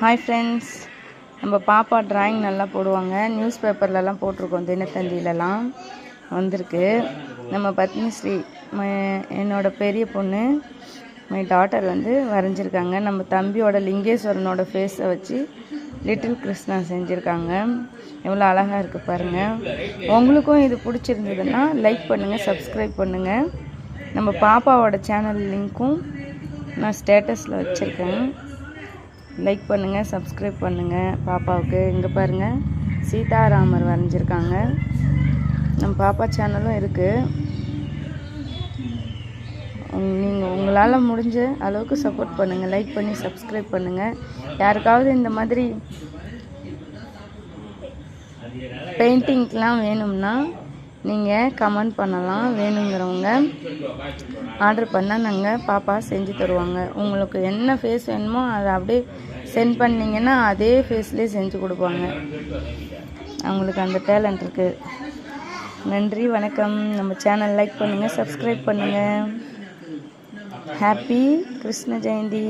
Hi friends, நம்ம பாப்பா drawing நல்லா போடுவாங்க. நியூஸ் பேப்பர்லலாம் போட்டிருக்கோம், தினத்தந்திலலாம் வந்திருக்கு. நம்ம பத்மஸ்ரீ என்னோட பெரிய பொண்ணு மை டாட்டர் வந்து வரைஞ்சிருக்காங்க. நம்ம தம்பியோட லிங்கேஸ்வரனோட ஃபேஸை வச்சு லிட்டில் கிருஷ்ணா செஞ்சுருக்காங்க. எவ்வளோ அழகாக இருக்குது பாருங்கள். உங்களுக்கும் இது பிடிச்சிருந்ததுன்னா லைக் பண்ணுங்கள், சப்ஸ்கிரைப் பண்ணுங்கள். நம்ம பாப்பாவோட சேனல் லிங்க்கும் நான் ஸ்டேட்டஸில் வச்சுருக்கேன். லைக் பண்ணுங்கள், சப்ஸ்கிரைப் பண்ணுங்கள் பாப்பாவுக்கு. இங்கே பாருங்கள், சீதாராமர் வரைஞ்சிருக்காங்க. நம்ம பாப்பா சேனலும் இருக்குது. நீங்கள் உங்களால் முடிஞ்ச அளவுக்கு சப்போர்ட் பண்ணுங்கள், லைக் பண்ணி சப்ஸ்கிரைப் பண்ணுங்கள். யாருக்காவது இந்த மாதிரி பெயிண்டிங்க்கெலாம் வேணும்னா நீங்கள் கமெண்ட் பண்ணலாம். வேணுங்கிறவங்க ஆர்டர் பண்ணால் நாங்கள் பாப்பா செஞ்சு தருவாங்க. உங்களுக்கு என்ன ஃபேஸ் வேணுமோ அதை அப்படியே சென்ட் பண்ணிங்கன்னா அதே ஃபேஸ்லேயே செஞ்சு கொடுப்பாங்க. அவங்களுக்கு அந்த டேலண்ட் இருக்குது. நன்றி, வணக்கம். நம்ம சேனல் லைக் பண்ணுங்கள், சப்ஸ்கிரைப் பண்ணுங்கள். ஹாப்பி கிருஷ்ண ஜெயந்தி.